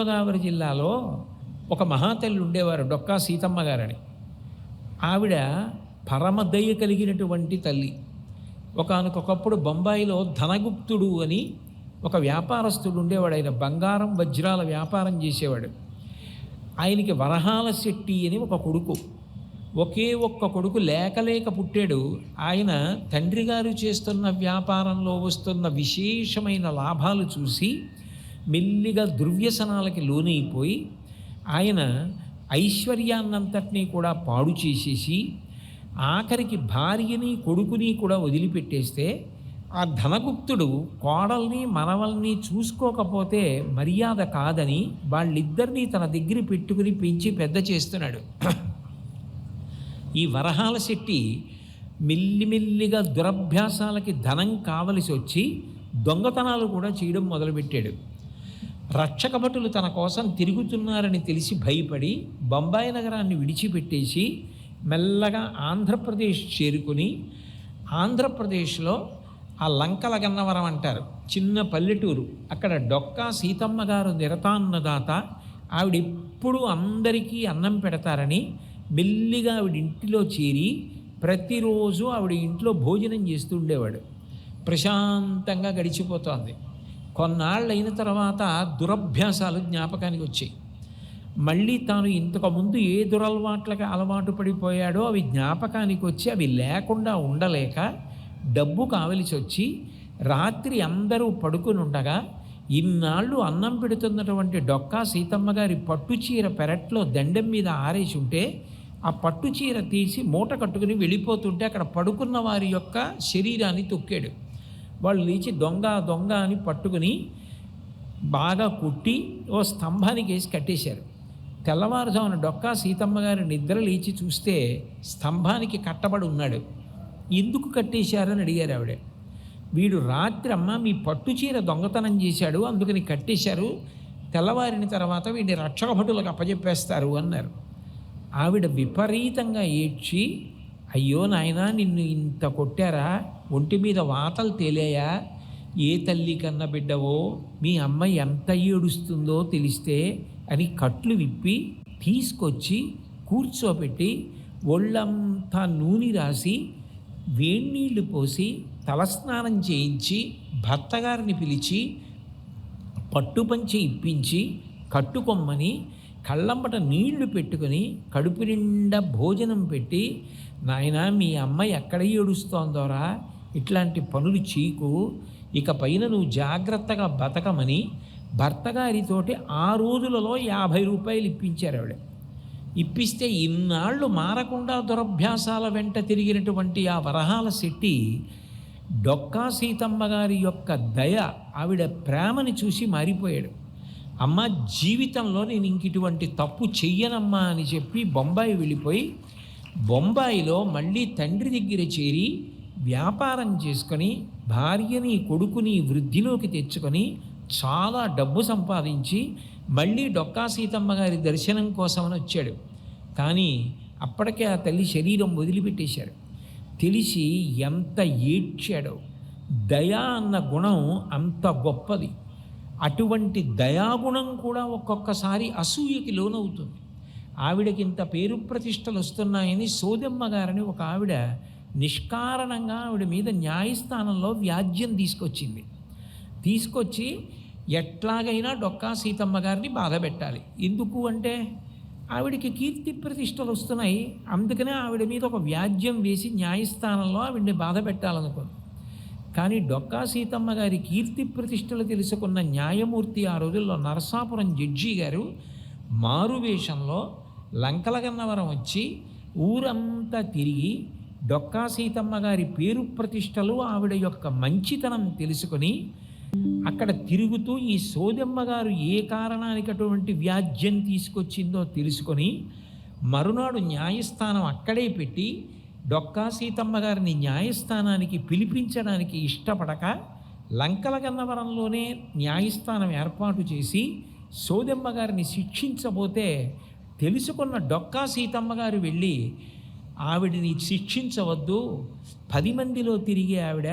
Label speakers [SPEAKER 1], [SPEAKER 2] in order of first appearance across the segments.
[SPEAKER 1] తూర్పుగోదావరి జిల్లాలో ఒక మహాతల్లి ఉండేవారు, డొక్కా సీతమ్మ గారని. ఆవిడ పరమదయ కలిగినటువంటి తల్లి. ఒకానొకప్పుడు బొంబాయిలో ధనగుప్తుడు అని ఒక వ్యాపారస్తుడు ఉండేవాడు. ఆయన బంగారం వజ్రాల వ్యాపారం చేసేవాడు. ఆయనకి వరహాల శెట్టి అని ఒక కొడుకు, ఒకే ఒక్క కొడుకు లేక పుట్టాడు. ఆయన తండ్రి గారు చేస్తున్న వ్యాపారంలో వస్తున్న విశేషమైన లాభాలు చూసి మెల్లిగా దుర్వ్యసనాలకి లోనైపోయి ఆయన ఐశ్వర్యాన్నంతటినీ కూడా పాడు చేసేసి ఆఖరికి భార్యని కొడుకుని కూడా వదిలిపెట్టేస్తే, ఆ ధనగుప్తుడు కోడల్ని మనవల్ని చూసుకోకపోతే మర్యాద కాదని వాళ్ళిద్దరినీ తన దగ్గర పెట్టుకుని పెంచి పెద్ద చేస్తున్నాడు. ఈ వరహాల శెట్టి మెల్లిమెల్లిగా దురభ్యాసాలకి ధనం కావలసి వచ్చి దొంగతనాలు కూడా చేయడం మొదలుపెట్టాడు. రక్షకభటులు తన కోసం తిరుగుతున్నారని తెలిసి భయపడి బొంబాయి నగరాన్ని విడిచిపెట్టేసి మెల్లగా ఆంధ్రప్రదేశ్ చేరుకుని, ఆంధ్రప్రదేశ్లో ఆ లంకల గన్నవరం అంటారు, చిన్న పల్లెటూరు, అక్కడ డొక్కా సీతమ్మ గారు నిరతాన్నదాత. ఆవిడ ఎప్పుడూ అందరికీ అన్నం పెడతారని మెల్లిగా ఆవిడ ఇంటిలో చేరి ప్రతిరోజు ఆవిడ ఇంట్లో భోజనం చేస్తూ ఉండేవాడు. ప్రశాంతంగా గడిచిపోతోంది. కొన్నాళ్ళైన తర్వాత దురభ్యాసాలు జ్ఞాపకానికి వచ్చాయి. మళ్ళీ తాను ఇంతకుముందు ఏ దురలవాట్లకి అలవాటు పడిపోయాడో అవి జ్ఞాపకానికి వచ్చి అవి లేకుండా ఉండలేక డబ్బు కావలసి వచ్చి రాత్రి అందరూ పడుకుని ఉండగా ఇన్నాళ్ళు అన్నం పెడుతున్నటువంటి డొక్కా సీతమ్మ గారి పట్టుచీర పెరట్లో దండెం మీద ఆరేసి ఉంటే ఆ పట్టుచీర తీసి మూట కట్టుకుని వెళ్ళిపోతుంటే అక్కడ పడుకున్న వారి యొక్క శరీరాన్ని తొక్కాడు. వాళ్ళు లేచి దొంగ దొంగ అని పట్టుకుని బాగా కుట్టి ఓ స్తంభానికి వేసి కట్టేశారు. తెల్లవారుజామున డొక్కా సీతమ్మ గారి నిద్ర లేచి చూస్తే స్తంభానికి కట్టబడి ఉన్నాడు. ఎందుకు కట్టేశారని అడిగారు ఆవిడ. వీడు రాత్రి అమ్మ మీ పట్టుచీర దొంగతనం చేశాడు, అందుకని కట్టేశారు, తెల్లవారిన తర్వాత వీడిని రక్షకభటులకు అప్పచెప్పేస్తారు అన్నారు. ఆవిడ విపరీతంగా ఏడ్చి, అయ్యో నాయనా నిన్ను ఇంత కొట్టారా, ఒంటి మీద వాతలు తేలేయా, ఏ తల్లి కన్న బిడ్డవో మీ అమ్మ ఎంత ఏడుస్తుందో తెలిస్తే అని కట్లు విప్పి తీసుకొచ్చి కూర్చోబెట్టి ఒళ్ళంతా నూనె రాసి వేడినీళ్లు పోసి తలస్నానం చేయించి భర్తగారిని పిలిచి పట్టుపంచి ఇప్పించి కట్టుకొమ్మని కళ్ళంబట నీళ్లు పెట్టుకొని కడుపు నిండా భోజనం పెట్టి, నాయనా మీ అమ్మ ఎక్కడ ఏడుస్తోందోరా, ఇట్లాంటి పనులు చీకు, ఇక పైన నువ్వు జాగ్రత్తగా బతకమని భర్తగారితోటి ఆ రోజులలో 50 రూపాయలు ఇప్పించారు ఆవిడ. ఇప్పిస్తే ఇన్నాళ్ళు మారకుండా దురభ్యాసాల వెంట తిరిగినటువంటి ఆ వరహాల శెట్టి డొక్కా సీతమ్మ గారి యొక్క దయ, ఆవిడ ప్రేమని చూసి మారిపోయాడు. అమ్మ జీవితంలో నేను ఇంక ఇటువంటి తప్పు చెయ్యనమ్మా అని చెప్పి బొంబాయి వెళ్ళిపోయి బొంబాయిలో మళ్ళీ తండ్రి దగ్గర చేరి వ్యాపారం చేసుకొని భార్యని కొడుకుని వృద్ధిలోకి తెచ్చుకొని చాలా డబ్బు సంపాదించి మళ్ళీ డొక్కా సీతమ్మ గారి దర్శనం కోసమని వచ్చాడు. కానీ అప్పటికే ఆ తల్లి శరీరం వదిలిపెట్టేశాడు. తెలిసి ఎంత ఏడ్చాడో. దయ అన్న గుణం అంత గొప్పది. అటువంటి దయాగుణం కూడా ఒక్కొక్కసారి అసూయకి లోనవుతుంది. ఆవిడకి ఇంత పేరు ప్రతిష్టలు వస్తున్నాయని సోదెమ్మ గారని ఒక ఆవిడ నిష్కారణంగా ఆవిడ మీద న్యాయస్థానంలో వ్యాజ్యం తీసుకొచ్చి ఎట్లాగైనా డొక్కా సీతమ్మ గారిని బాధ పెట్టాలి. ఎందుకు అంటే ఆవిడికి కీర్తి ప్రతిష్టలు వస్తున్నాయి, అందుకనే ఆవిడ మీద ఒక వ్యాజ్యం వేసి న్యాయస్థానంలో ఆవిడ్ని బాధ పెట్టాలనుకుంది. కానీ డొక్కా సీతమ్మ గారి కీర్తి ప్రతిష్టలు తెలుసుకున్న న్యాయమూర్తి ఆ రోజుల్లో నరసాపురం జడ్జి గారు మారువేషంలో లంకలగన్నవరం వచ్చి ఊరంతా తిరిగి డొక్కా సీతమ్మ గారి పేరు ప్రతిష్టలు ఆవిడ యొక్క మంచితనం తెలుసుకొని అక్కడ తిరుగుతూ ఈ సోదెమ్మ గారు ఏ కారణానికి అటువంటి వ్యాజ్యం తీసుకొచ్చిందో తెలుసుకొని మరునాడు న్యాయస్థానం అక్కడే పెట్టి డొక్కా సీతమ్మ గారిని న్యాయస్థానానికి పిలిపించడానికి ఇష్టపడక లంకలగన్నవరంలోనే న్యాయస్థానం ఏర్పాటు చేసి సోదెమ్మ గారిని శిక్షించబోతే తెలుసుకున్న డొక్కా సీతమ్మ గారు వెళ్ళి ఆవిడని శిక్షించవద్దు, 10 మందిలో తిరిగే ఆవిడ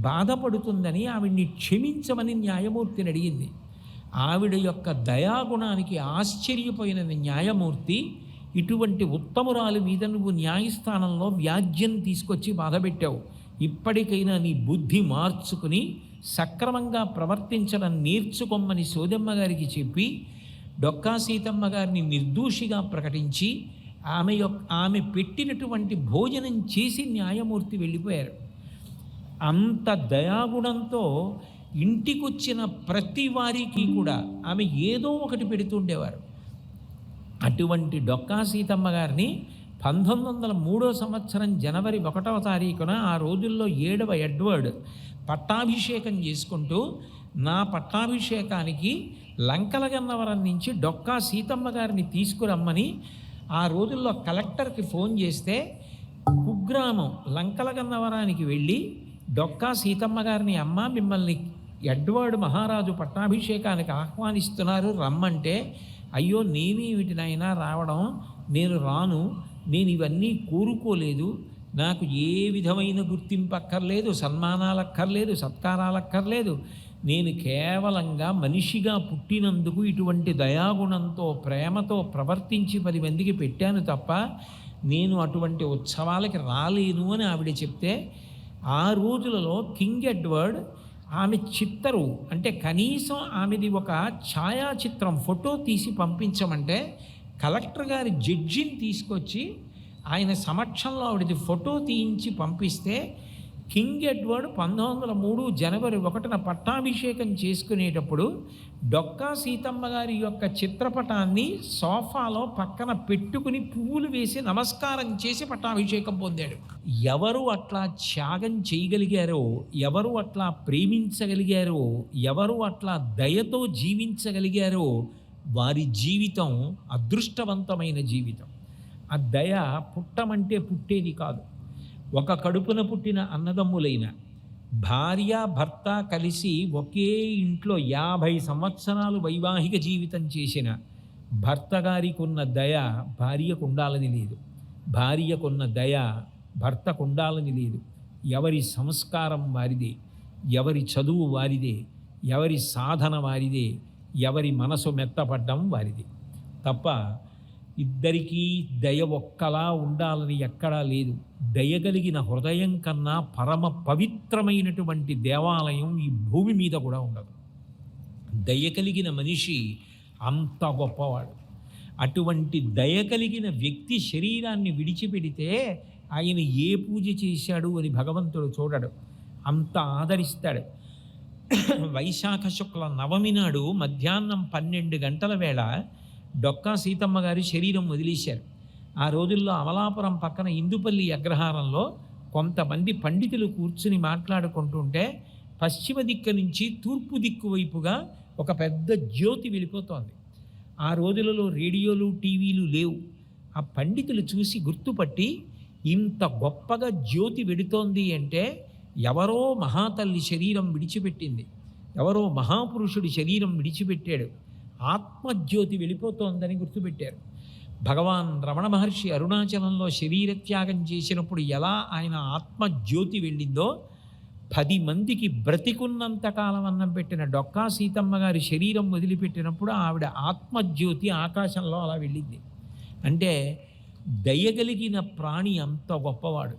[SPEAKER 1] బాధపడుతుందని ఆవిడ్ని క్షమించమని న్యాయమూర్తిని అడిగింది. ఆవిడ యొక్క దయాగుణానికి ఆశ్చర్యపోయిన న్యాయమూర్తి, ఇటువంటి ఉత్తమురాలి మీద నువ్వు న్యాయస్థానంలో వ్యాజ్యం తీసుకొచ్చి బాధపెట్టావు, ఇప్పటికైనా నీ బుద్ధి మార్చుకుని సక్రమంగా ప్రవర్తించడం నేర్చుకోమని సోదమ్మ గారికి చెప్పి డొక్కా సీతమ్మ గారిని నిర్దోషిగా ప్రకటించి ఆమె పెట్టినటువంటి భోజనం చేసి న్యాయమూర్తి వెళ్ళిపోయారు. అంత దయాగుణంతో ఇంటికొచ్చిన ప్రతి వారికి కూడా ఆమె ఏదో ఒకటి పెడుతుండేవారు. అటువంటి డొక్కా సీతమ్మ గారిని 1903 సంవత్సరం జనవరి 1వ తారీఖున, ఆ రోజుల్లో 7వ ఎడ్వర్డ్ పట్టాభిషేకం చేసుకుంటూ, నా పట్టాభిషేకానికి లంకలగన్నవరం నుంచి డొక్కా సీతమ్మ గారిని తీసుకురమ్మని ఆ రోజుల్లో కలెక్టర్కి ఫోన్ చేస్తే, కుగ్రామం లంకలగన్నవరానికి వెళ్ళి డొక్కా సీతమ్మ గారిని, అమ్మ మిమ్మల్ని ఎడ్వర్డ్ మహారాజు పట్టాభిషేకానికి ఆహ్వానిస్తున్నారు రమ్మంటే, అయ్యో నేనేమిటినైనా రావడం, నేను రాను, నేను ఇవన్నీ కోరుకోలేదు, నాకు ఏ విధమైన గుర్తింపు అక్కర్లేదు, సన్మానాలు అక్కర్లేదు, సత్కారాలు అక్కర్లేదు, నేను కేవలంగా మనిషిగా పుట్టినందుకు ఇటువంటి దయాగుణంతో ప్రేమతో ప్రవర్తించి 10 మందికి పెట్టాను తప్ప నేను అటువంటి ఉత్సవాలకి రాలేను అని ఆవిడ చెప్తే, ఆ రోజులలో కింగ్ ఎడ్వర్డ్ ఆమె చిత్తరు అంటే కనీసం ఆమెది ఒక ఛాయాచిత్రం ఫోటో తీసి పంపించమంటే, కలెక్టర్ గారి జడ్జిని తీసుకొచ్చి ఆయన సమక్షంలో ఆవిడది ఫోటో తీయించి పంపిస్తే, కింగ్ ఎడ్వర్డ్ 1903 జనవరి 1న పట్టాభిషేకం చేసుకునేటప్పుడు డొక్కా సీతమ్మ గారి యొక్క చిత్రపటాన్ని సోఫాలో పక్కన పెట్టుకుని పువ్వులు వేసి నమస్కారం చేసి పట్టాభిషేకం పొందాడు. ఎవరు అట్లా త్యాగం చేయగలిగారో, ఎవరు అట్లా ప్రేమించగలిగారో, ఎవరు అట్లా దయతో జీవించగలిగారో వారి జీవితం అదృష్టవంతమైన జీవితం. ఆ దయ పుట్టమంటే పుట్టేది కాదు. ఒక కడుపున పుట్టిన అన్నదమ్ములైన భార్య భర్త కలిసి ఒకే ఇంట్లో 50 సంవత్సరాలు వైవాహిక జీవితం చేసిన భర్త గారికి ఉన్న దయ భార్యకు ఉండాలని లేదు, భార్యకున్న దయ భర్తకు ఉండాలని లేదు. ఎవరి సంస్కారం వారిదే, ఎవరి చదువు వారిదే, ఎవరి సాధన వారిదే, ఎవరి మనసు మెత్తపడ్డం వారిదే తప్ప ఇద్దరికీ దయ ఒక్కలా ఉండాలని ఎక్కడా లేదు. దయగలిగిన హృదయం కన్నా పరమ పవిత్రమైనటువంటి దేవాలయం ఈ భూమి మీద కూడా ఉండదు. దయ కలిగిన మనిషి అంత గొప్పవాడు. అటువంటి దయ కలిగిన వ్యక్తి శరీరాన్ని విడిచిపెడితే ఆయన ఏ పూజ చేశాడు అని భగవంతుడు చూడడు, అంత ఆదరిస్తాడు. వైశాఖ శుక్ల నవమి నాడు మధ్యాహ్నం 12 గంటల వేళ డొక్కా సీతమ్మ గారి శరీరం వదిలేశారు. ఆ రోజుల్లో అమలాపురం పక్కన ఇందుపల్లి అగ్రహారంలో కొంతమంది పండితులు కూర్చుని మాట్లాడుకుంటుంటే పశ్చిమ దిక్కు నుంచి తూర్పు దిక్కు వైపుగా ఒక పెద్ద జ్యోతి వెళ్ళిపోతోంది. ఆ రోజులలో రేడియోలు టీవీలు లేవు. ఆ పండితులు చూసి గుర్తుపట్టి, ఇంత గొప్పగా జ్యోతి వెడుతోంది అంటే ఎవరో మహాతల్లి శరీరం విడిచిపెట్టింది, ఎవరో మహాపురుషుడి శరీరం విడిచిపెట్టాడు, ఆత్మజ్యోతి వెళ్ళిపోతోందని గుర్తుపెట్టారు. భగవాన్ రమణ మహర్షి అరుణాచలంలో శరీరత్యాగం చేసినప్పుడు ఎలా ఆయన ఆత్మజ్యోతి వెళ్ళిందో, 10 మందికి బ్రతికున్నంతకాలం అన్నం పెట్టిన డొక్కా సీతమ్మ గారి శరీరం వదిలిపెట్టినప్పుడు ఆవిడ ఆత్మజ్యోతి ఆకాశంలో అలా వెళ్ళింది. అంటే దయగలిగిన ప్రాణి అంత గొప్పవాడు.